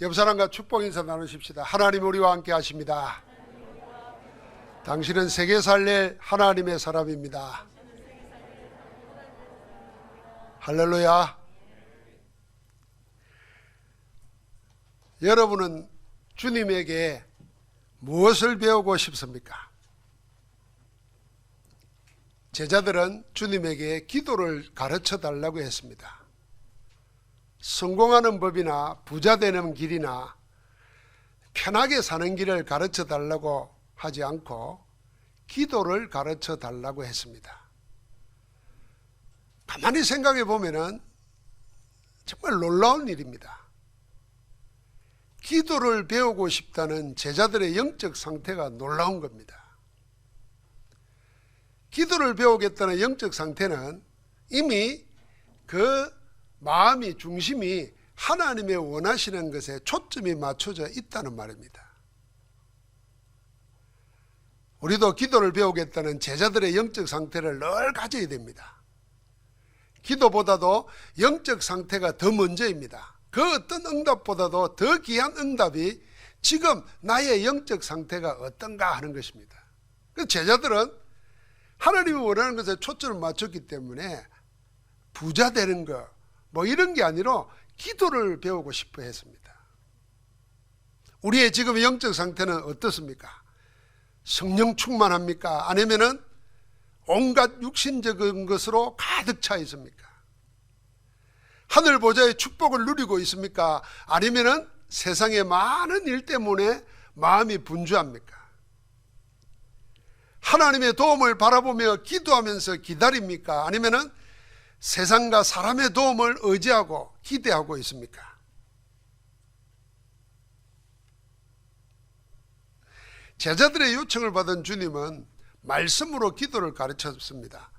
옆 사람과 축복 인사 나누십시다. 하나님 우리와 함께 하십니다. 당신은 세계 살릴 하나님의 사람입니다. 할렐루야. 여러분은 주님에게 무엇을 배우고 싶습니까? 제자들은 주님에게 기도를 가르쳐 달라고 했습니다. 성공하는 법이나 부자 되는 길이나 편하게 사는 길을 가르쳐 달라고 하지 않고 기도를 가르쳐 달라고 했습니다. 가만히 생각해 보면은 정말 놀라운 일입니다. 기도를 배우고 싶다는 제자들의 영적 상태가 놀라운 겁니다. 기도를 배우겠다는 영적 상태는 이미 그 마음이 중심이 하나님의 원하시는 것에 초점이 맞춰져 있다는 말입니다. 우리도 기도를 배우겠다는 제자들의 영적 상태를 늘 가져야 됩니다. 기도보다도 영적 상태가 더 먼저입니다. 그 어떤 응답보다도 더 귀한 응답이 지금 나의 영적 상태가 어떤가 하는 것입니다. 그래서 제자들은 하나님이 원하는 것에 초점을 맞췄기 때문에 부자 되는 것 뭐 이런 게 아니라 기도를 배우고 싶어 했습니다. 우리의 지금 영적 상태는 어떻습니까? 성령 충만합니까? 아니면은 온갖 육신적인 것으로 가득 차 있습니까? 하늘 보좌의 축복을 누리고 있습니까? 아니면은 세상의 많은 일 때문에 마음이 분주합니까? 하나님의 도움을 바라보며 기도하면서 기다립니까? 아니면은 세상과 사람의 도움을 의지하고 기대하고 있습니까? 제자들의 요청을 받은 주님은 말씀으로 기도를 가르쳤습니다.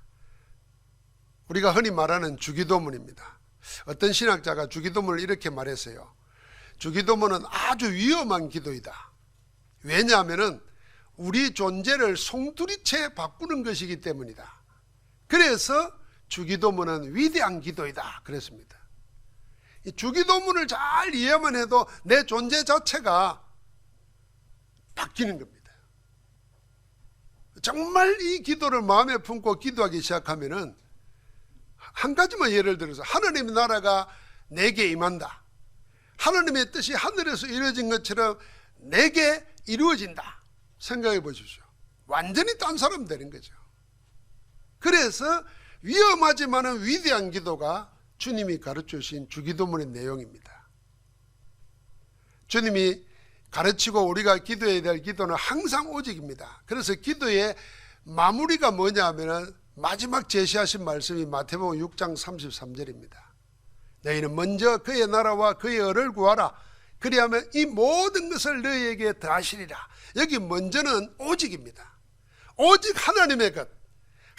우리가 흔히 말하는 주기도문입니다. 어떤 신학자가 주기도문을 이렇게 말했어요. 주기도문은 아주 위험한 기도이다. 왜냐하면 우리 존재를 송두리째 바꾸는 것이기 때문이다. 그래서 주기도문은 위대한 기도이다 그랬습니다. 이 주기도문을 잘 이해만 해도 내 존재 자체가 바뀌는 겁니다. 정말 이 기도를 마음에 품고 기도하기 시작하면은 한 가지만 예를 들어서 하나님의 나라가 내게 임한다. 하나님의 뜻이 하늘에서 이루어진 것처럼 내게 이루어진다. 생각해 보십시오. 완전히 딴 사람 되는 거죠. 그래서 위험하지만은 위대한 기도가 주님이 가르쳐 주신 주기도문의 내용입니다. 주님이 가르치고 우리가 기도해야 될 기도는 항상 오직입니다. 그래서 기도의 마무리가 뭐냐 하면은 마지막 제시하신 말씀이 마태복음 6장 33절입니다. 너희는 먼저 그의 나라와 그의 의를 구하라. 그리하면 이 모든 것을 너희에게 더하시리라. 여기 먼저는 오직입니다. 오직 하나님의 것,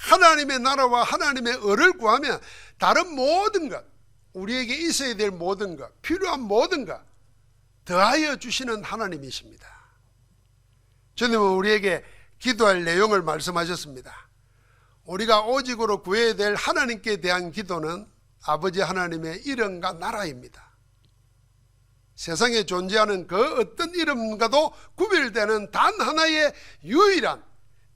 하나님의 나라와 하나님의 의를 구하면 다른 모든 것, 우리에게 있어야 될 모든 것, 필요한 모든 것 더하여 주시는 하나님이십니다. 주님은 우리에게 기도할 내용을 말씀하셨습니다. 우리가 오직으로 구해야 될 하나님께 대한 기도는 아버지 하나님의 이름과 나라입니다. 세상에 존재하는 그 어떤 이름과도 구별되는 단 하나의 유일한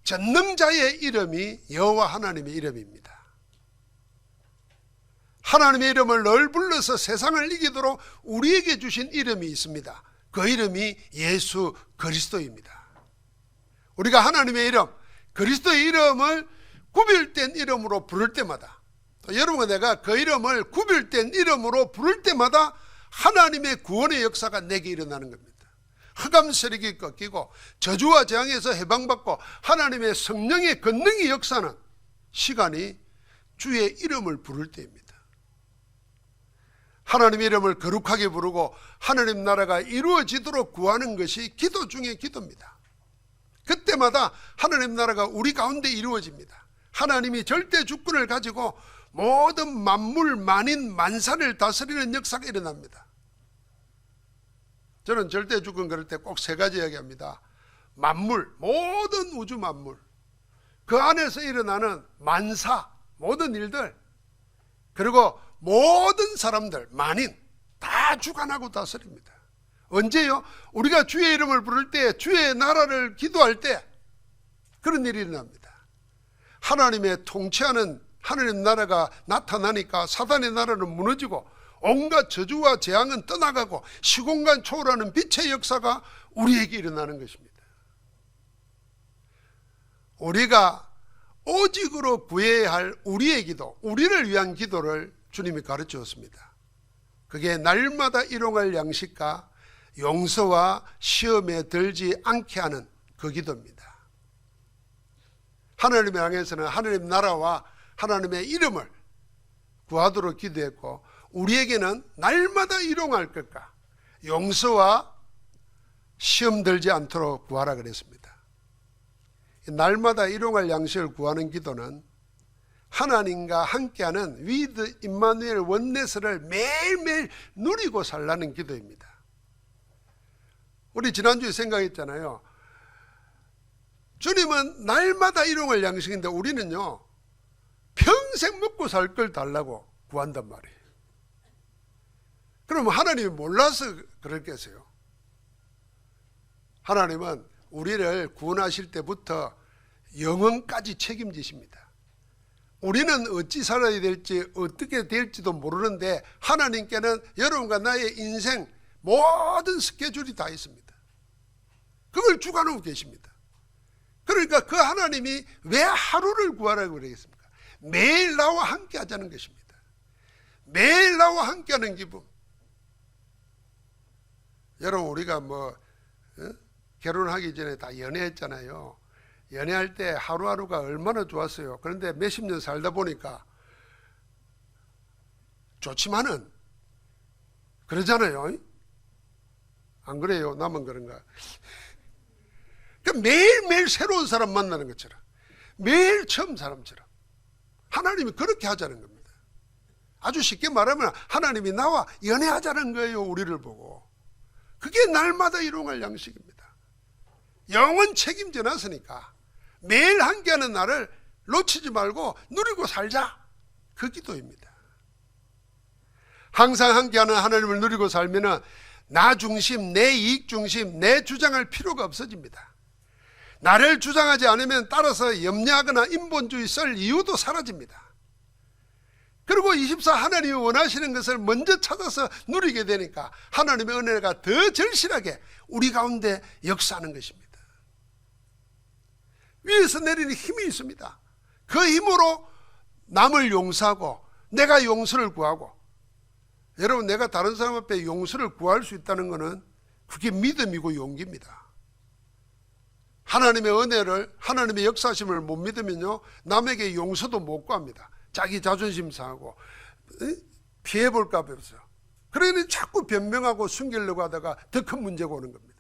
전능자의 이름이 여호와 하나님의 이름입니다. 하나님의 이름을 늘 불러서 세상을 이기도록 우리에게 주신 이름이 있습니다. 그 이름이 예수 그리스도입니다. 우리가 하나님의 이름, 그리스도의 이름을 구별된 이름으로 부를 때마다, 또 여러분과 내가 그 이름을 구별된 이름으로 부를 때마다 하나님의 구원의 역사가 내게 일어나는 겁니다. 흑암 세력이 꺾이고 저주와 재앙에서 해방받고 하나님의 성령의 권능의 역사는 시간이 주의 이름을 부를 때입니다. 하나님의 이름을 거룩하게 부르고 하나님 나라가 이루어지도록 구하는 것이 기도 중의 기도입니다. 그때마다 하나님 나라가 우리 가운데 이루어집니다. 하나님이 절대 주권을 가지고 모든 만물 만인 만사를 다스리는 역사가 일어납니다. 저는 절대 주권 그럴 때 꼭 세 가지 이야기합니다. 만물, 모든 우주 만물, 그 안에서 일어나는 만사, 모든 일들, 그리고 모든 사람들, 만인 다 주관하고 다스립니다. 언제요? 우리가 주의 이름을 부를 때, 주의 나라를 기도할 때 그런 일이 일어납니다. 하나님의 통치하는 하나님 나라가 나타나니까 사단의 나라는 무너지고 온갖 저주와 재앙은 떠나가고 시공간 초월하는 빛의 역사가 우리에게 일어나는 것입니다. 우리가 오직으로 구해야 할 우리의 기도, 우리를 위한 기도를 주님이 가르치셨습니다. 그게 날마다 일용할 양식과 용서와 시험에 들지 않게 하는 그 기도입니다. 하나님을 향해서는 하나님 나라와 하나님의 이름을 구하도록 기도했고, 우리에게는 날마다 일용할 것과 용서와 시험 들지 않도록 구하라 그랬습니다. 날마다 일용할 양식을 구하는 기도는 하나님과 함께하는 위드 임마누엘 원네스를 매일매일 누리고 살라는 기도입니다. 우리 지난주에 생각했잖아요. 주님은 날마다 일용할 양식인데 우리는요 평생 먹고 살 걸 달라고 구한단 말이에요. 그럼 하나님이 몰라서 그랬겠어요? 하나님은 우리를 구원하실 때부터 영원까지 책임지십니다. 우리는 어찌 살아야 될지 어떻게 될지도 모르는데 하나님께는 여러분과 나의 인생 모든 스케줄이 다 있습니다. 그걸 주관하고 계십니다. 그러니까 그 하나님이 왜 하루를 구하라고 그러겠습니까? 매일 나와 함께 하자는 것입니다. 매일 나와 함께 하는 기분. 여러분 우리가 결혼하기 전에 다 연애했잖아요. 연애할 때 하루하루가 얼마나 좋았어요. 그런데 몇십 년 살다 보니까 좋지만은 그러잖아요. 안 그래요? 나만 그런가? 그러니까 매일매일 새로운 사람 만나는 것처럼, 매일 처음 사람처럼 하나님이 그렇게 하자는 겁니다. 아주 쉽게 말하면 하나님이 나와 연애하자는 거예요. 우리를 보고. 그게 날마다 일용할 양식입니다. 영원 책임져 놨으니까 매일 함께하는 날을 놓치지 말고 누리고 살자. 그 기도입니다. 항상 함께하는 하나님을 누리고 살면은 나 중심, 내 이익 중심, 내 주장할 필요가 없어집니다. 나를 주장하지 않으면 따라서 염려하거나 인본주의 쓸 이유도 사라집니다. 그리고 24 하나님이 원하시는 것을 먼저 찾아서 누리게 되니까 하나님의 은혜가 더 절실하게 우리 가운데 역사하는 것입니다. 위에서 내리는 힘이 있습니다. 그 힘으로 남을 용서하고 내가 용서를 구하고, 여러분 내가 다른 사람 앞에 용서를 구할 수 있다는 것은 그게 믿음이고 용기입니다. 하나님의 은혜를, 하나님의 역사심을 못 믿으면요 남에게 용서도 못 구합니다. 자기 자존심 상하고 피해볼까 봐서. 그러니 자꾸 변명하고 숨기려고 하다가 더 큰 문제가 오는 겁니다.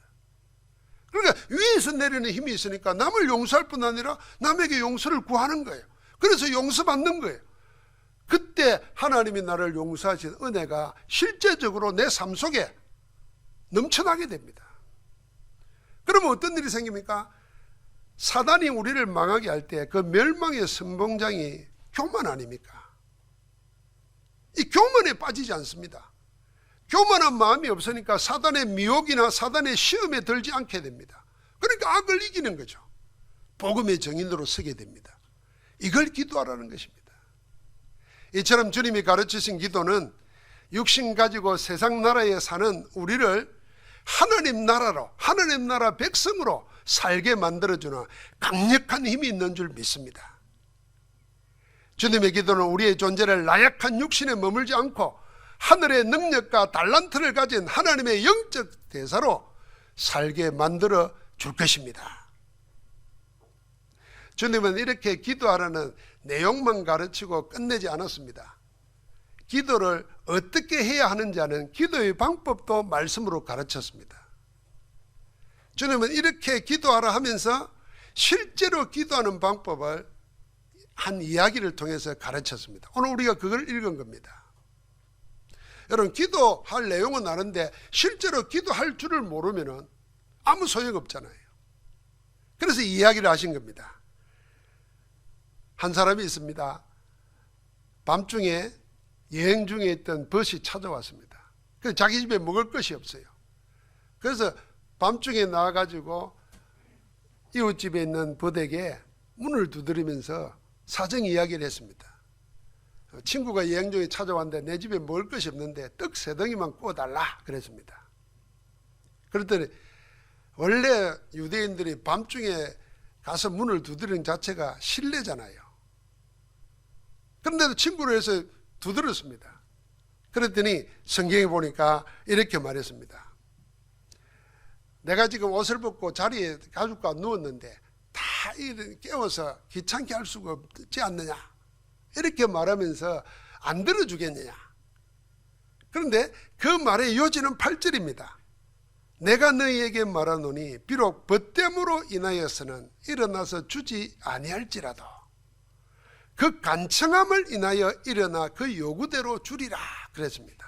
그러니까 위에서 내리는 힘이 있으니까 남을 용서할 뿐 아니라 남에게 용서를 구하는 거예요. 그래서 용서받는 거예요. 그때 하나님이 나를 용서하신 은혜가 실제적으로 내 삶 속에 넘쳐나게 됩니다. 그러면 어떤 일이 생깁니까? 사단이 우리를 망하게 할 때 그 멸망의 선봉장이 교만 아닙니까? 이 교만에 빠지지 않습니다. 교만한 마음이 없으니까 사단의 미혹이나 사단의 시험에 들지 않게 됩니다. 그러니까 악을 이기는 거죠. 복음의 정인으로 서게 됩니다. 이걸 기도하라는 것입니다. 이처럼 주님이 가르치신 기도는 육신 가지고 세상 나라에 사는 우리를 하나님 나라로, 하나님 나라 백성으로 살게 만들어주는 강력한 힘이 있는 줄 믿습니다. 주님의 기도는 우리의 존재를 나약한 육신에 머물지 않고 하늘의 능력과 달란트를 가진 하나님의 영적 대사로 살게 만들어 줄 것입니다. 주님은 이렇게 기도하라는 내용만 가르치고 끝내지 않았습니다. 기도를 어떻게 해야 하는지 아는 기도의 방법도 말씀으로 가르쳤습니다. 주님은 이렇게 기도하라 하면서 실제로 기도하는 방법을 한 이야기를 통해서 가르쳤습니다. 오늘 우리가 그걸 읽은 겁니다. 여러분 기도할 내용은 아는데 실제로 기도할 줄을 모르면 아무 소용없잖아요. 그래서 이 이야기를 하신 겁니다. 한 사람이 있습니다. 밤중에 여행 중에 있던 벗이 찾아왔습니다. 그래서 자기 집에 먹을 것이 없어요. 그래서 밤중에 나와가지고 이웃집에 있는 버댁에 문을 두드리면서 사정 이야기를 했습니다. 친구가 여행 중에 찾아왔는데 내 집에 먹을 것이 없는데 떡 3덩이만 구워달라 그랬습니다. 그랬더니 원래 유대인들이 밤중에 가서 문을 두드리는 자체가 실례잖아요. 그런데도 친구를 해서 두드렸습니다. 그랬더니 성경에 보니까 이렇게 말했습니다. 내가 지금 옷을 벗고 자리에 가족과 누웠는데 다 깨워서 귀찮게 할 수가 없지 않느냐, 이렇게 말하면서 안 들어주겠느냐. 그런데 그 말의 요지는 8절입니다. 내가 너희에게 말하노니 비록 벗됨으로 인하여서는 일어나서 주지 아니할지라도 그 간청함을 인하여 일어나 그 요구대로 주리라 그랬습니다.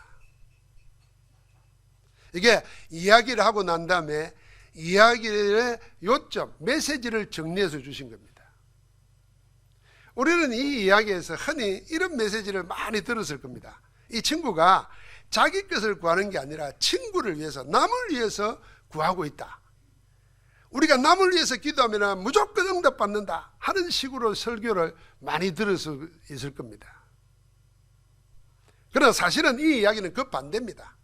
이게 이야기를 하고 난 다음에 이야기의 요점, 메시지를 정리해서 주신 겁니다. 우리는 이 이야기에서 흔히 이런 메시지를 많이 들었을 겁니다. 이 친구가 자기 것을 구하는 게 아니라 친구를 위해서, 남을 위해서 구하고 있다. 우리가 남을 위해서 기도하면 무조건 응답받는다 하는 식으로 설교를 많이 들어서 있을 겁니다. 그러나 사실은 이 이야기는 그 반대입니다.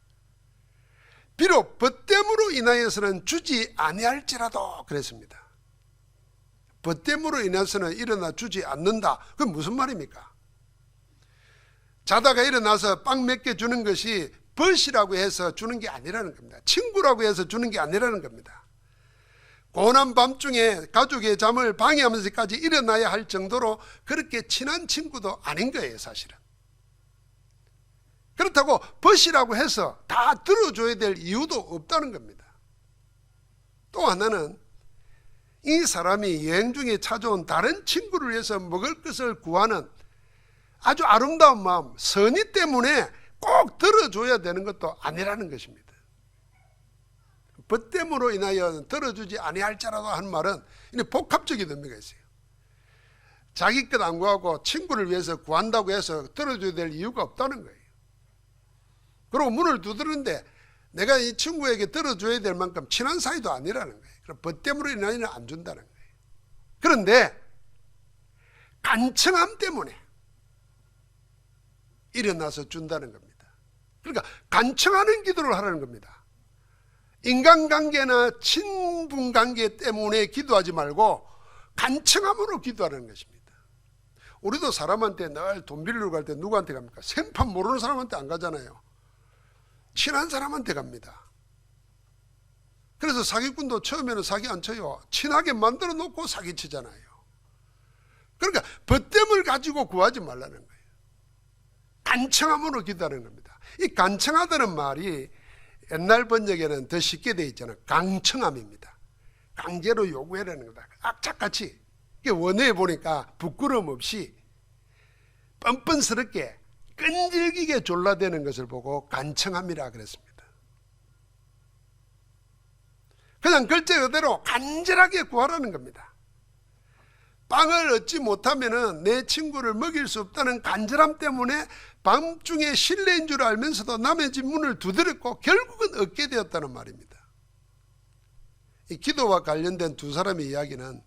비록 벗됨으로 인하여서는 주지 아니할지라도 그랬습니다. 벗됨으로 인해서는 일어나 주지 않는다. 그건 무슨 말입니까? 자다가 일어나서 빵 몇 개 주는 것이 벗이라고 해서 주는 게 아니라는 겁니다. 친구라고 해서 주는 게 아니라는 겁니다. 고난 밤중에 가족의 잠을 방해하면서까지 일어나야 할 정도로 그렇게 친한 친구도 아닌 거예요, 사실은. 그렇다고 벗이라고 해서 다 들어줘야 될 이유도 없다는 겁니다. 또 하나는 이 사람이 여행 중에 찾아온 다른 친구를 위해서 먹을 것을 구하는 아주 아름다운 마음, 선의 때문에 꼭 들어줘야 되는 것도 아니라는 것입니다. 벗됨으로 인하여 들어주지 아니할지라도 하는 말은 복합적인 의미가 있어요. 자기 것 안 구하고 친구를 위해서 구한다고 해서 들어줘야 될 이유가 없다는 거예요. 그리고 문을 두드리는데 내가 이 친구에게 들어줘야 될 만큼 친한 사이도 아니라는 거예요. 그럼 벗됨으로 인하여는 안 준다는 거예요. 그런데 간청함 때문에 일어나서 준다는 겁니다. 그러니까 간청하는 기도를 하라는 겁니다. 인간관계나 친분관계 때문에 기도하지 말고 간청함으로 기도하는 것입니다. 우리도 사람한테 늘 돈 빌리러 갈 때 누구한테 갑니까? 생판 모르는 사람한테 안 가잖아요. 친한 사람한테 갑니다. 그래서 사기꾼도 처음에는 사기 안 쳐요. 친하게 만들어 놓고 사기치잖아요. 그러니까 벗됨을 가지고 구하지 말라는 거예요. 간청함으로 기도하는 겁니다. 이 간청하다는 말이 옛날 번역에는 더 쉽게 되어 있잖아요. 강청함입니다. 강제로 요구하라는 거다. 악착같이. 원어에 보니까 부끄러움 없이 뻔뻔스럽게 끈질기게 졸라대는 것을 보고 간청함이라 그랬습니다. 그냥 글자 그대로 간절하게 구하라는 겁니다. 빵을 얻지 못하면 내 친구를 먹일 수 없다는 간절함 때문에 밤중에 실례인 줄 알면서도 남의 집 문을 두드렸고 결국은 얻게 되었다는 말입니다. 이 기도와 관련된 두 사람의 이야기는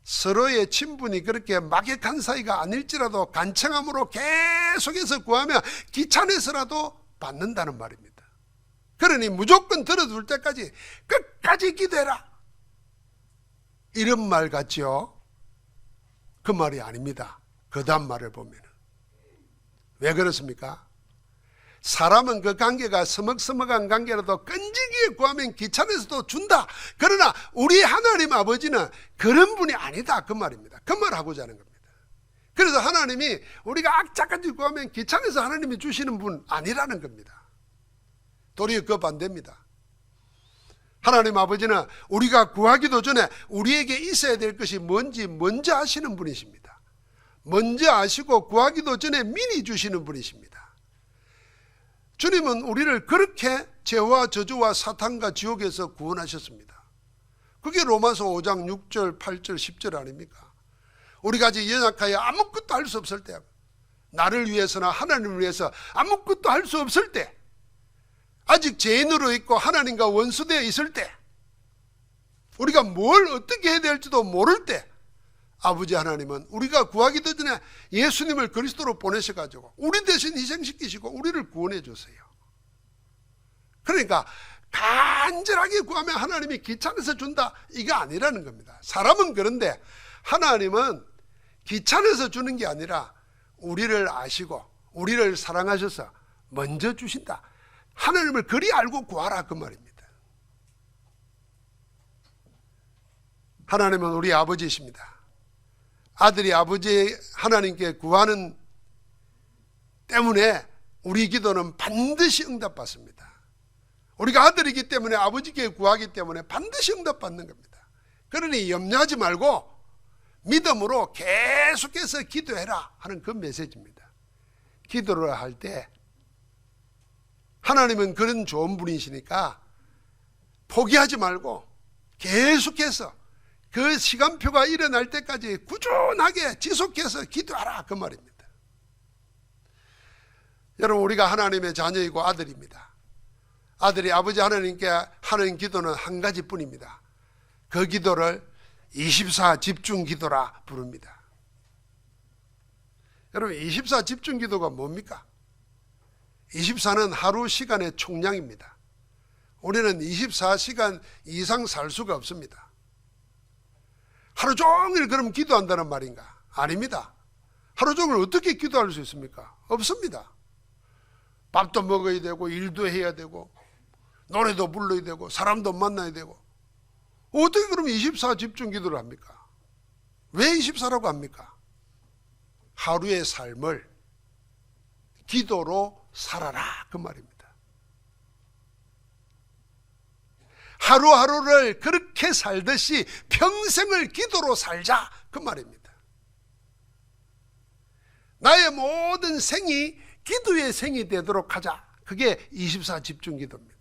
서로의 친분이 그렇게 막역한 사이가 아닐지라도 간청함으로 계속해서 구하며 귀찮아서라도 받는다는 말입니다. 그러니 무조건 들어줄 때까지 끝까지 기도해라, 이런 말 같죠? 그 말이 아닙니다. 그 다음 말을 보면 왜 그렇습니까? 사람은 그 관계가 서먹서먹한 관계라도 끈질기게 구하면 귀찮아서도 준다. 그러나 우리 하나님 아버지는 그런 분이 아니다, 그 말입니다. 그 말 하고자 하는 겁니다. 그래서 하나님이 우리가 악착같이 구하면 귀찮아서 하나님이 주시는 분 아니라는 겁니다. 도리어 그 반대입니다. 하나님 아버지는 우리가 구하기도 전에 우리에게 있어야 될 것이 뭔지 먼저 아시는 분이십니다. 먼저 아시고 구하기도 전에 미리 주시는 분이십니다. 주님은 우리를 그렇게 죄와 저주와 사탄과 지옥에서 구원하셨습니다. 그게 로마서 5장 6절 8절 10절 아닙니까? 우리가 아직 연약하여 아무것도 할 수 없을 때, 나를 위해서나 하나님을 위해서 아무것도 할 수 없을 때 아직 죄인으로 있고 하나님과 원수되어 있을 때, 우리가 뭘 어떻게 해야 될지도 모를 때, 아버지 하나님은 우리가 구하기도 전에 예수님을 그리스도로 보내셔가지고 우리 대신 희생시키시고 우리를 구원해 주세요. 그러니까 간절하게 구하면 하나님이 귀찮아서 준다, 이거 아니라는 겁니다. 사람은 그런데 하나님은 귀찮아서 주는 게 아니라 우리를 아시고 우리를 사랑하셔서 먼저 주신다. 하나님을 그리 알고 구하라, 그 말입니다. 하나님은 우리 아버지이십니다. 아들이 아버지 하나님께 구하는 때문에 우리 기도는 반드시 응답받습니다. 우리가 아들이기 때문에 아버지께 구하기 때문에 반드시 응답받는 겁니다. 그러니 염려하지 말고 믿음으로 계속해서 기도해라 하는 그 메시지입니다. 기도를 할 때 하나님은 그런 좋은 분이시니까 포기하지 말고 계속해서 그 시간표가 일어날 때까지 꾸준하게 지속해서 기도하라, 그 말입니다. 여러분, 우리가 하나님의 자녀이고 아들입니다. 아들이 아버지 하나님께 하는 기도는 한 가지뿐입니다. 그 기도를 24 집중 기도라 부릅니다. 여러분, 24 집중 기도가 뭡니까? 24는 하루 시간의 총량입니다. 우리는 24시간 이상 살 수가 없습니다. 하루 종일 그럼 기도한다는 말인가? 아닙니다. 하루 종일 어떻게 기도할 수 있습니까? 없습니다. 밥도 먹어야 되고 일도 해야 되고 노래도 불러야 되고 사람도 만나야 되고, 어떻게 그럼 24 집중 기도를 합니까? 왜 24라고 합니까? 하루의 삶을 기도로 살아라, 그 말입니다. 하루하루를 그렇게 살듯이 평생을 기도로 살자, 그 말입니다. 나의 모든 생이 기도의 생이 되도록 하자, 그게 24 집중 기도입니다.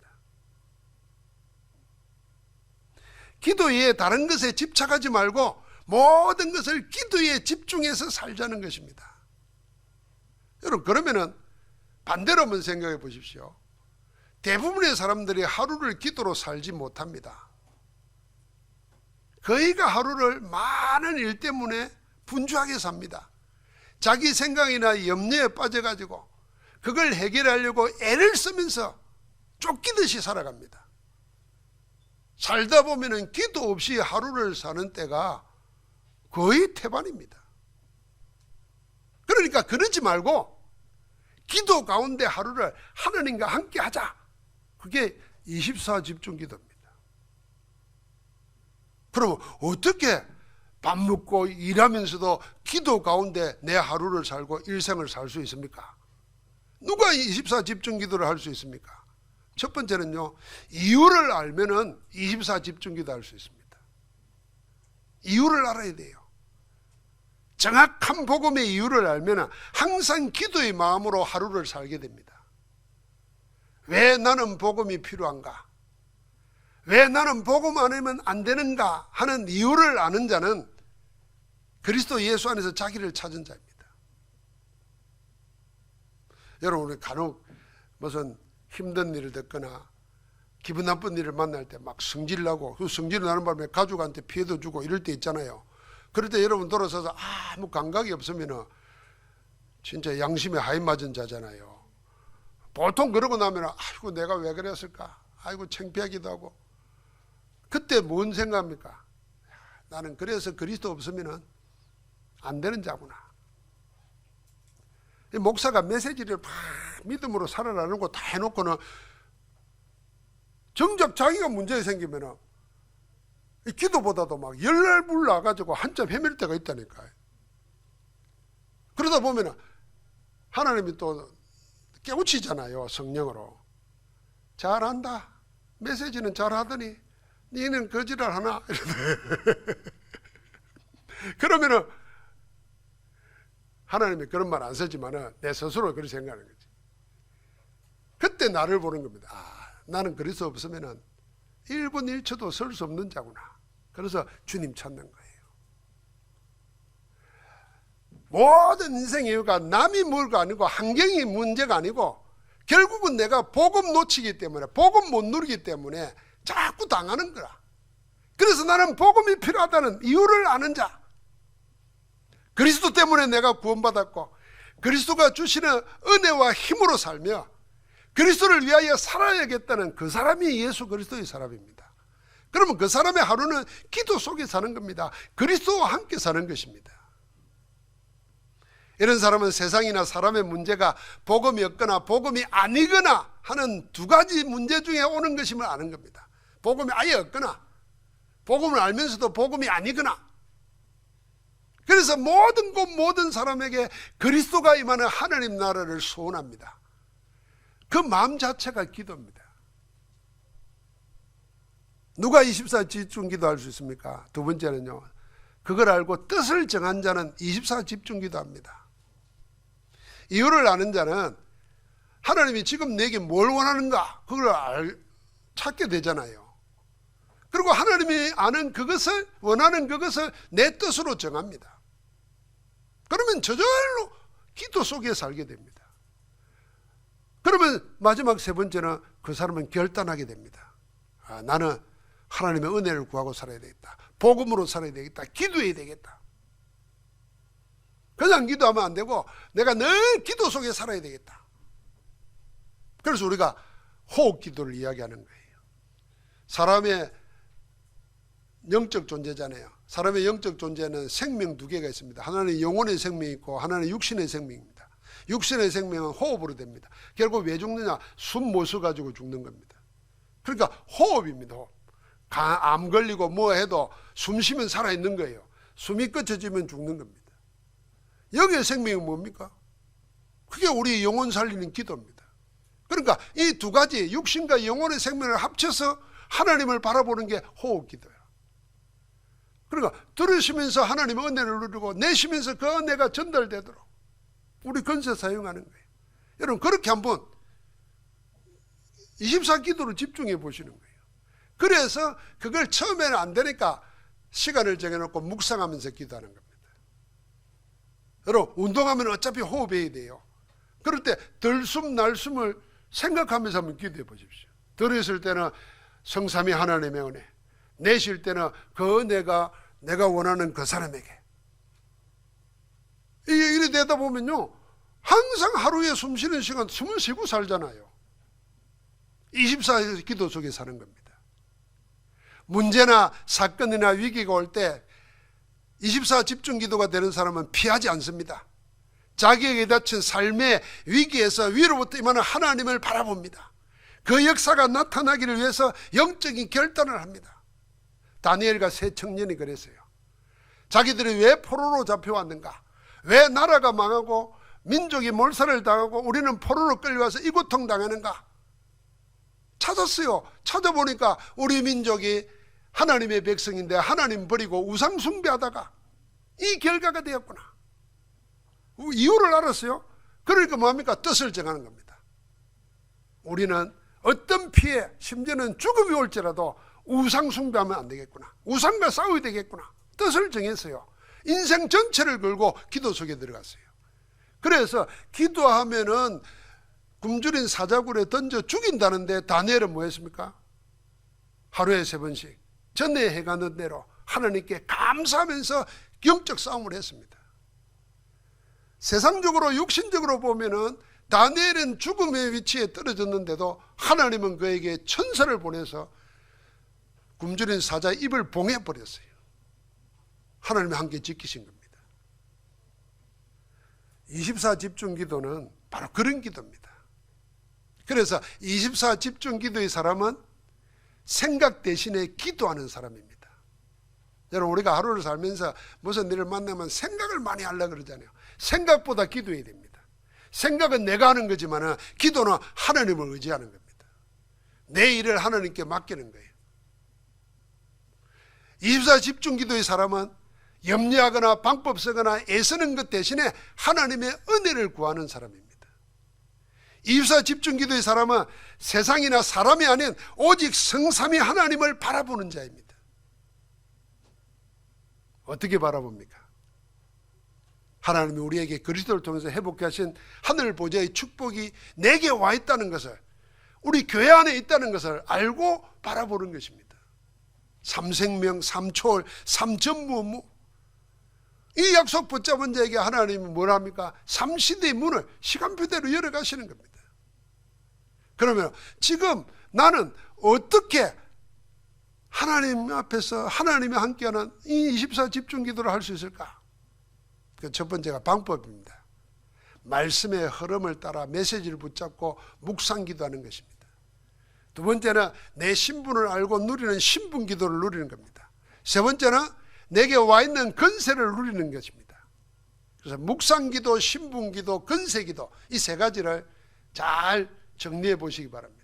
기도에 다른 것에 집착하지 말고 모든 것을 기도에 집중해서 살자는 것입니다. 여러분, 그러면은 반대로 한번 생각해 보십시오. 대부분의 사람들이 하루를 기도로 살지 못합니다. 거의가 하루를 많은 일 때문에 분주하게 삽니다. 자기 생각이나 염려에 빠져가지고 그걸 해결하려고 애를 쓰면서 쫓기듯이 살아갑니다. 살다 보면은 기도 없이 하루를 사는 때가 거의 태반입니다. 그러니까 그러지 말고 기도 가운데 하루를 하나님과 함께 하자. 그게 24 집중 기도입니다. 그럼 어떻게 밥 먹고 일하면서도 기도 가운데 내 하루를 살고 일생을 살 수 있습니까? 누가 24 집중 기도를 할 수 있습니까? 첫 번째는요, 이유를 알면은 24 집중 기도 할 수 있습니다. 이유를 알아야 돼요. 정확한 복음의 이유를 알면 항상 기도의 마음으로 하루를 살게 됩니다. 왜 나는 복음이 필요한가? 왜 나는 복음 안 하면 안 되는가? 하는 이유를 아는 자는 그리스도 예수 안에서 자기를 찾은 자입니다. 여러분, 우리 간혹 무슨 힘든 일을 듣거나 기분 나쁜 일을 만날 때 막 성질나고, 그 성질 나는 바람에 가족한테 피해도 주고 이럴 때 있잖아요. 그럴 때 여러분 돌아서서 아무 감각이 없으면 진짜 양심에 하이 맞은 자잖아요. 보통 그러고 나면 아이고 내가 왜 그랬을까, 아이고 창피하기도 하고. 그때 뭔 생각합니까? 나는 그래서 그리스도 없으면 안 되는 자구나. 목사가 메시지를 막 믿음으로 살아라는 거 다 해놓고는 정작 자기가 문제가 생기면 기도보다도 막 열불 나가지고 한참 헤맬 때가 있다니까요. 그러다 보면 하나님이 또 깨우치잖아요, 성령으로. 잘한다, 메시지는 잘하더니 니는 거지랄 하나? 그러면은 하나님이 그런 말 안 쓰지만은 내 스스로 그렇게 생각하는 거지. 그때 나를 보는 겁니다. 아, 나는 그리스도 없으면은 1분 1초도 설 수 없는 자구나. 그래서 주님 찾는 거예요. 모든 인생의 이유가 남이 뭘가 아니고 환경이 문제가 아니고 결국은 내가 복음 놓치기 때문에, 복음 못 누리기 때문에 자꾸 당하는 거라. 그래서 나는 복음이 필요하다는 이유를 아는 자, 그리스도 때문에 내가 구원받았고 그리스도가 주시는 은혜와 힘으로 살며 그리스도를 위하여 살아야겠다는 그 사람이 예수 그리스도의 사람입니다. 그러면 그 사람의 하루는 기도 속에 사는 겁니다. 그리스도와 함께 사는 것입니다. 이런 사람은 세상이나 사람의 문제가 복음이 없거나 복음이 아니거나 하는 두 가지 문제 중에 오는 것임을 아는 겁니다. 복음이 아예 없거나 복음을 알면서도 복음이 아니거나. 그래서 모든 곳 모든 사람에게 그리스도가 임하는 하나님 나라를 소원합니다. 그 마음 자체가 기도입니다. 누가 24 집중 기도할 수 있습니까? 두 번째는요, 그걸 알고 뜻을 정한 자는 24 집중 기도합니다. 이유를 아는 자는 하나님이 지금 내게 뭘 원하는가 그걸 찾게 되잖아요. 그리고 하나님이 아는 그것을, 원하는 그것을 내 뜻으로 정합니다. 그러면 저절로 기도 속에 살게 됩니다. 그러면 마지막 세 번째는 그 사람은 결단하게 됩니다. 나는 하나님의 은혜를 구하고 살아야 되겠다. 복음으로 살아야 되겠다. 기도해야 되겠다. 그냥 기도하면 안 되고 내가 늘 기도 속에 살아야 되겠다. 그래서 우리가 호흡 기도를 이야기하는 거예요. 사람의 영적 존재잖아요. 사람의 영적 존재는 생명 두 개가 있습니다. 하나는 영혼의 생명이 있고 하나는 육신의 생명입니다. 육신의 생명은 호흡으로 됩니다. 결국 왜 죽느냐? 숨 못 쉬어가지고 죽는 겁니다. 그러니까 호흡입니다. 호흡. 암 걸리고 뭐 해도 숨 쉬면 살아있는 거예요. 숨이 끊어지면 죽는 겁니다. 여기의 생명이 뭡니까? 그게 우리 영혼 살리는 기도입니다. 그러니까 이 두 가지 육신과 영혼의 생명을 합쳐서 하나님을 바라보는 게 호흡 기도예요. 그러니까 들으시면서 하나님의 은혜를 누리고 내쉬면서 그 은혜가 전달되도록 우리 건세 사용하는 거예요. 여러분 그렇게 한번 24 기도로 집중해 보시는 거예요. 그래서 그걸 처음에는 안 되니까 시간을 정해놓고 묵상하면서 기도하는 겁니다. 여러분 운동하면 어차피 호흡해야 돼요. 그럴 때 들숨 날숨을 생각하면서 한번 기도해 보십시오. 들으실 때는 성삼위 하나님의 은혜, 내쉴 때는 그 은혜가 내가 원하는 그 사람에게. 이래 되다 보면요 항상 하루에 숨 쉬는 시간 숨을 쉬고 살잖아요. 24 기도 속에 사는 겁니다. 문제나 사건이나 위기가 올 때 24 집중 기도가 되는 사람은 피하지 않습니다. 자기에게 닥친 삶의 위기에서 위로부터 임하는 하나님을 바라봅니다. 그 역사가 나타나기를 위해서 영적인 결단을 합니다. 다니엘과 세 청년이 그랬어요. 자기들이 왜 포로로 잡혀왔는가? 왜 나라가 망하고 민족이 몰살을 당하고 우리는 포로로 끌려와서 이 고통 당하는가? 찾았어요. 찾아보니까 우리 민족이 하나님의 백성인데 하나님 버리고 우상 숭배하다가 이 결과가 되었구나. 이유를 알았어요. 그러니까 뭡니까? 뜻을 정하는 겁니다. 우리는 어떤 피해, 심지어는 죽음이 올지라도 우상 숭배하면 안 되겠구나. 우상과 싸워야 되겠구나. 뜻을 정했어요. 인생 전체를 걸고 기도 속에 들어갔어요. 그래서 기도하면은 굶주린 사자굴에 던져 죽인다는데 다니엘은 뭐 했습니까? 하루에 3번씩 전에 해가는 대로 하나님께 감사하면서 영적 싸움을 했습니다. 세상적으로 육신적으로 보면은 다니엘은 죽음의 위치에 떨어졌는데도 하나님은 그에게 천사를 보내서 굶주린 사자의 입을 봉해버렸어요. 하나님이 함께 지키신 겁니다. 24 집중 기도는 바로 그런 기도입니다. 그래서 24 집중 기도의 사람은 생각 대신에 기도하는 사람입니다. 여러분 우리가 하루를 살면서 무슨 일을 만나면 생각을 많이 하려고 그러잖아요. 생각보다 기도해야 됩니다. 생각은 내가 하는 거지만 기도는 하나님을 의지하는 겁니다. 내 일을 하나님께 맡기는 거예요. 24 집중 기도의 사람은 염려하거나 방법 쓰거나 애쓰는 것 대신에 하나님의 은혜를 구하는 사람입니다. 24 집중 기도의 사람은 세상이나 사람이 아닌 오직 성삼위 하나님을 바라보는 자입니다. 어떻게 바라봅니까? 하나님이 우리에게 그리스도를 통해서 회복케 하신 하늘 보좌의 축복이 내게 와 있다는 것을, 우리 교회 안에 있다는 것을 알고 바라보는 것입니다. 삼생명, 삼초월, 삼전무후, 이 약속 붙잡은 자에게 하나님은 뭘 합니까? 삼시대의 문을 시간표대로 열어가시는 겁니다. 그러면 지금 나는 어떻게 하나님 앞에서 하나님이 함께하는 이 24 집중 기도를 할 수 있을까? 그 첫 번째가 방법입니다. 말씀의 흐름을 따라 메시지를 붙잡고 묵상 기도하는 것입니다. 두 번째는 내 신분을 알고 누리는 신분 기도를 누리는 겁니다. 세 번째는 내게 와 있는 건세를 누리는 것입니다. 그래서 묵상 기도, 신분 기도, 건세 기도, 이 세 가지를 잘 정리해 보시기 바랍니다.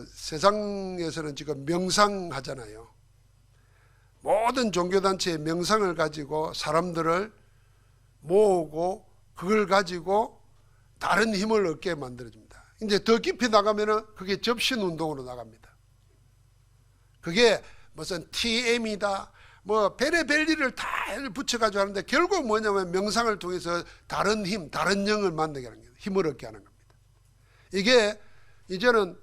세상에서는 지금 명상하잖아요. 모든 종교단체의 명상을 가지고 사람들을 모으고 그걸 가지고 다른 힘을 얻게 만들어줍니다. 이제 더 깊이 나가면은 그게 접신운동으로 나갑니다. 그게 무슨 TM이다, 뭐 별의별 일을 다 붙여가지고 하는데 결국 뭐냐면 명상을 통해서 다른 힘, 다른 영을 만나게 하는 거예요. 힘을 얻게 하는 겁니다. 이게 이제는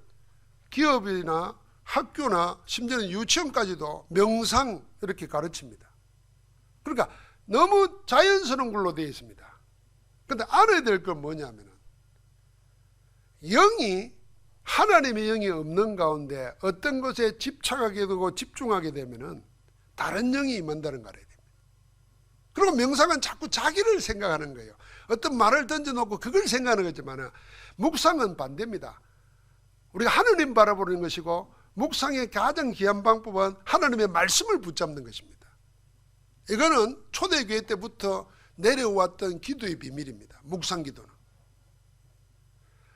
기업이나 학교나 심지어는 유치원까지도 명상 이렇게 가르칩니다. 그러니까 너무 자연스러운 걸로 되어 있습니다. 그런데 알아야 될 건 뭐냐면 영이, 하나님의 영이 없는 가운데 어떤 것에 집착하게 되고 집중하게 되면 다른 영이 임한다는 걸 알아야 됩니다. 그리고 명상은 자꾸 자기를 생각하는 거예요. 어떤 말을 던져놓고 그걸 생각하는 거지만 묵상은 반대입니다. 우리가 하느님 바라보는 것이고, 묵상의 가장 귀한 방법은 하나님의 말씀을 붙잡는 것입니다. 이거는 초대교회 때부터 내려왔던 기도의 비밀입니다. 묵상 기도는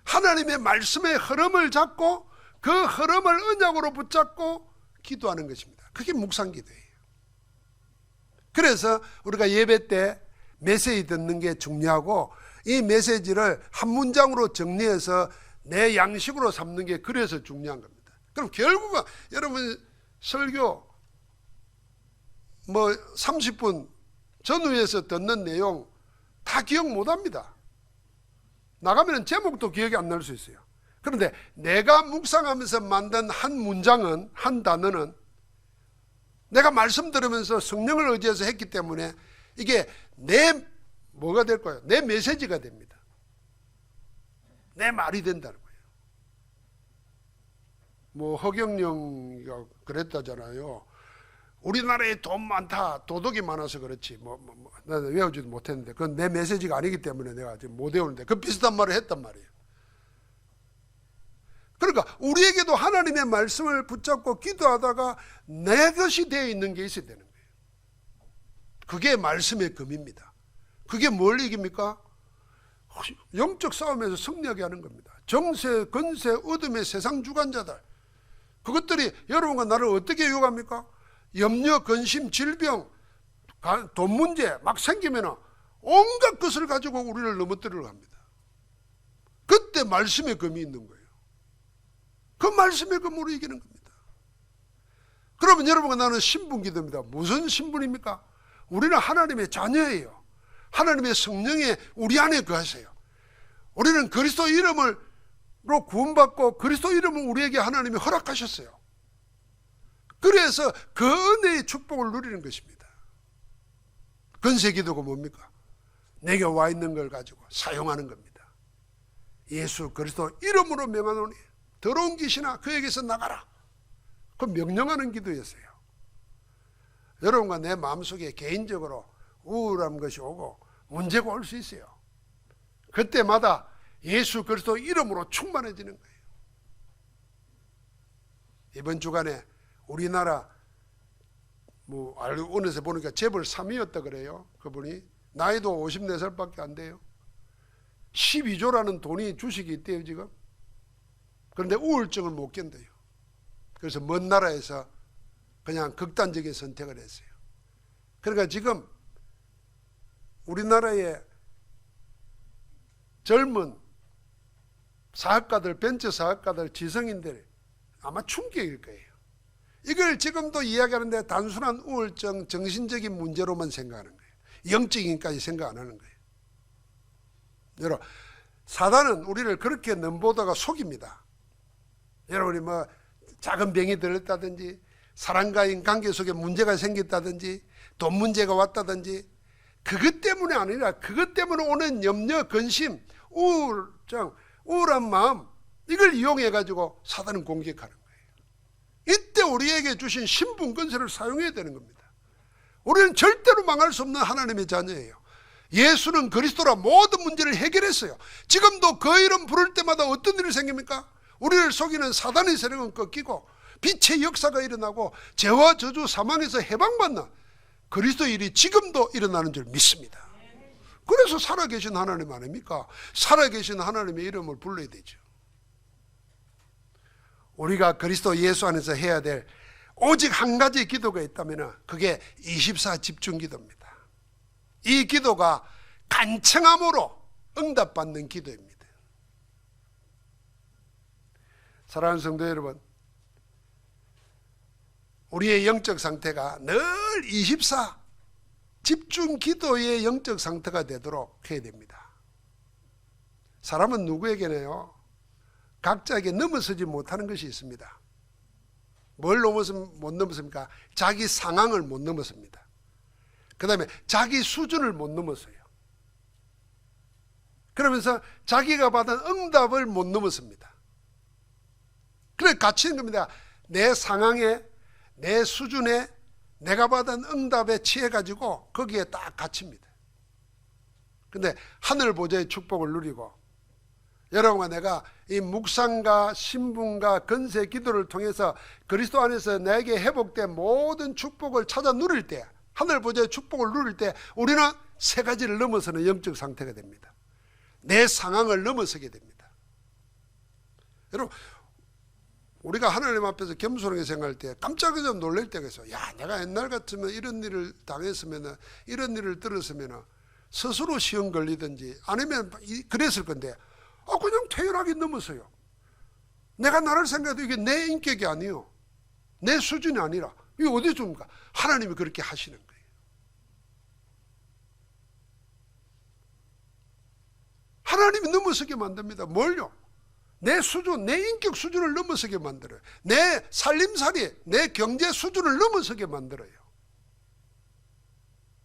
하나님의 말씀의 흐름을 잡고 그 흐름을 언약으로 붙잡고 기도하는 것입니다. 그게 묵상 기도예요. 그래서 우리가 예배 때 메시지 듣는 게 중요하고, 이 메시지를 한 문장으로 정리해서 내 양식으로 삼는 게 그래서 중요한 겁니다. 그럼 결국은 여러분 설교 뭐 30분 전후에서 듣는 내용 다 기억 못합니다. 나가면 제목도 기억이 안 날 수 있어요. 그런데 내가 묵상하면서 만든 한 문장은, 한 단어는 내가 말씀 들으면서 성령을 의지해서 했기 때문에 이게 내 뭐가 될 거예요? 내 메시지가 됩니다. 내 말이 된다는 거예요. 뭐 허경영이가 그랬다잖아요. 우리나라에 돈 많다, 도덕이 많아서 그렇지. 나는 외우지도 못했는데 그건 내 메시지가 아니기 때문에 내가 지금 못 외우는데 그 비슷한 말을 했단 말이에요. 그러니까 우리에게도 하나님의 말씀을 붙잡고 기도하다가 내 것이 되어 있는 게 있어야 되는 거예요. 그게 말씀의 금입니다. 그게 뭘 이깁니까? 영적 싸움에서 승리하게 하는 겁니다. 정세, 건세, 어둠의 세상 주관자들, 그것들이 여러분과 나를 어떻게 유혹합니까? 염려, 근심, 질병, 돈 문제 막 생기면 온갖 것을 가지고 우리를 넘어뜨리려고 합니다. 그때 말씀의 금이 있는 거예요. 그 말씀의 금으로 이기는 겁니다. 그러면 여러분과 나는 신분기도입니다. 무슨 신분입니까? 우리는 하나님의 자녀예요. 하나님의 성령이 우리 안에 거하세요. 우리는 그리스도 이름으로 구원받고 그리스도 이름을 우리에게 하나님이 허락하셨어요. 그래서 그 은혜의 축복을 누리는 것입니다. 건세기도가 뭡니까? 내게 와 있는 걸 가지고 사용하는 겁니다. 예수 그리스도 이름으로 명하노니 더러운 귀신아 그에게서 나가라. 그 명령하는 기도였어요. 여러분과 내 마음속에 개인적으로 우울한 것이 오고 문제가 올 수 있어요. 그때마다 예수 그리스도 이름으로 충만해지는 거예요. 이번 주간에 우리나라 언론에서 보니까 재벌 3위였다 그래요. 그분이 나이도 54살밖에 안 돼요. 12조라는 돈이 주식이 있대요 지금. 그런데 우울증을 못 견뎌요. 그래서 먼 나라에서 그냥 극단적인 선택을 했어요. 그러니까 지금 우리나라의 젊은 사학가들, 벤처 사학가들, 지성인들 아마 충격일 거예요. 이걸 지금도 이야기하는데 단순한 우울증, 정신적인 문제로만 생각하는 거예요. 영적인까지 생각 안 하는 거예요. 여러분, 사단은 우리를 그렇게 넘보다가 속입니다. 여러분이 뭐 작은 병이 들었다든지, 사람과의 관계 속에 문제가 생겼다든지, 돈 문제가 왔다든지, 그것 때문이 아니라 그것 때문에 오는 염려, 근심, 우울증, 우울한 마음, 이걸 이용해 가지고 사단은 공격하는 거예요. 이때 우리에게 주신 신분 권세를 사용해야 되는 겁니다. 우리는 절대로 망할 수 없는 하나님의 자녀예요. 예수는 그리스도라 모든 문제를 해결했어요. 지금도 그 이름 부를 때마다 어떤 일이 생깁니까? 우리를 속이는 사단의 세력은 꺾이고 빛의 역사가 일어나고 죄와 저주 사망에서 해방받는 그리스도의 일이 지금도 일어나는 줄 믿습니다. 그래서 살아계신 하나님 아닙니까? 살아계신 하나님의 이름을 불러야 되죠. 우리가 그리스도 예수 안에서 해야 될 오직 한 가지 기도가 있다면 그게 24 집중 기도입니다. 이 기도가 간청함으로 응답받는 기도입니다. 사랑하는 성도 여러분, 우리의 영적 상태가 늘 24 집중 기도의 영적 상태가 되도록 해야 됩니다. 사람은 누구에게나요, 각자에게 넘어서지 못하는 것이 있습니다. 뭘 못 넘었습니까? 자기 상황을 못 넘었습니다. 그 다음에 자기 수준을 못 넘었어요. 그러면서 자기가 받은 응답을 못 넘었습니다. 그래 갇히는 겁니다. 내 상황에, 내 수준에, 내가 받은 응답에 취해가지고 거기에 딱 갇힙니다. 근데 하늘 보좌의 축복을 누리고, 여러분과 내가 이 묵상과 신분과 건세 기도를 통해서 그리스도 안에서 내게 회복된 모든 축복을 찾아 누릴 때, 하늘 보좌의 축복을 누릴 때 우리는 세 가지를 넘어서는 영적 상태가 됩니다. 내 상황을 넘어서게 됩니다. 여러분, 우리가 하나님 앞에서 겸손하게 생각할 때 깜짝 놀랄 때가 있어요. 야, 내가 옛날 같으면 이런 일을 당했으면, 이런 일을 들었으면 스스로 시험 걸리든지 아니면 그랬을 건데 그냥 태연하게 넘었어요. 내가 나를 생각해도 이게 내 인격이 아니에요. 내 수준이 아니라 이게 어디 줍니까? 하나님이 그렇게 하시는 거예요. 하나님이 넘어서게 만듭니다. 뭘요? 내 수준, 내 인격 수준을 넘어서게 만들어요. 내 살림살이, 내 경제 수준을 넘어서게 만들어요.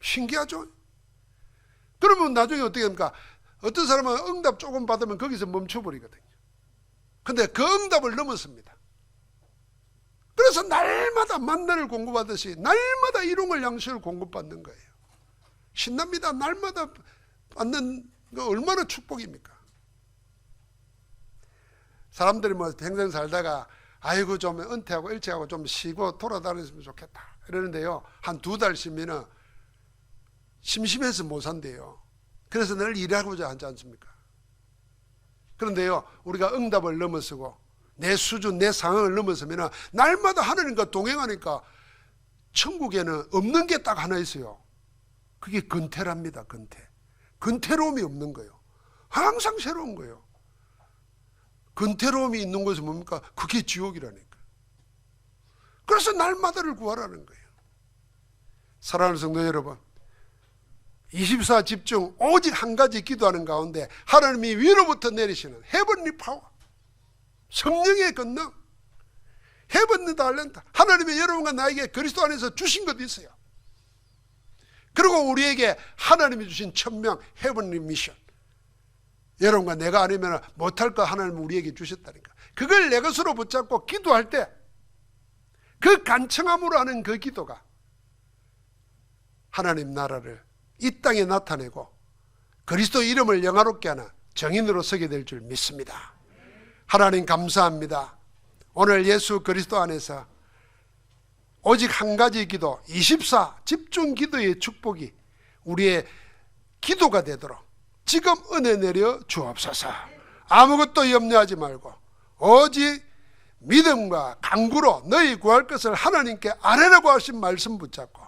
신기하죠? 그러면 나중에 어떻게 됩니까? 어떤 사람은 응답 조금 받으면 거기서 멈춰버리거든요. 근데 그 응답을 넘었습니다. 그래서 날마다 만나를 공급하듯이 날마다 일용할 양식을 공급받는 거예요. 신납니다. 날마다 받는 거 얼마나 축복입니까? 사람들이 뭐 평생 살다가 아이고 좀 은퇴하고 일찍하고 좀 쉬고 돌아다녔으면 좋겠다 이러는데요, 한 2달 쉬면은 심심해서 못 산대요. 그래서 늘 일하고자 하지 않습니까? 그런데요, 우리가 응답을 넘어서고 내 수준, 내 상황을 넘어서면 날마다 하나님과 동행하니까 천국에는 없는 게 딱 하나 있어요. 그게 근태랍니다. 근태로움이 없는 거예요. 항상 새로운 거예요. 근태로움이 있는 것은 뭡니까? 그게 지옥이라니까. 그래서 날마다를 구하라는 거예요. 사랑하는 성도 여러분, 24 집중 오직 한 가지 기도하는 가운데 하나님이 위로부터 내리시는 헤븐리 파워, 성령의 권능, 헤븐리 달란트, 하나님이 여러분과 나에게 그리스도 안에서 주신 것도 있어요. 그리고 우리에게 하나님이 주신 천명 헤븐리 미션, 여러분과 내가 아니면 못할 거 하나님은 우리에게 주셨다니까. 그걸 내 것으로 붙잡고 기도할 때 그 간청함으로 하는 그 기도가 하나님 나라를 이 땅에 나타내고 그리스도 이름을 영화롭게 하는 정인으로 서게 될 줄 믿습니다. 하나님 감사합니다. 오늘 예수 그리스도 안에서 오직 한 가지 기도, 24 집중 기도의 축복이 우리의 기도가 되도록 지금 은혜 내려 주옵소서. 아무것도 염려하지 말고 오직 믿음과 간구로 너희 구할 것을 하나님께 아뢰라고 하신 말씀 붙잡고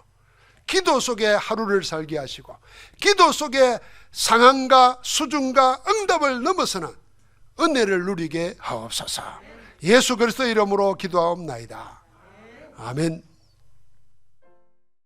기도 속에 하루를 살게 하시고 기도 속에 상황과 수준과 응답을 넘어서는 은혜를 누리게 하옵소서. 예수 그리스도 이름으로 기도하옵나이다. 아멘.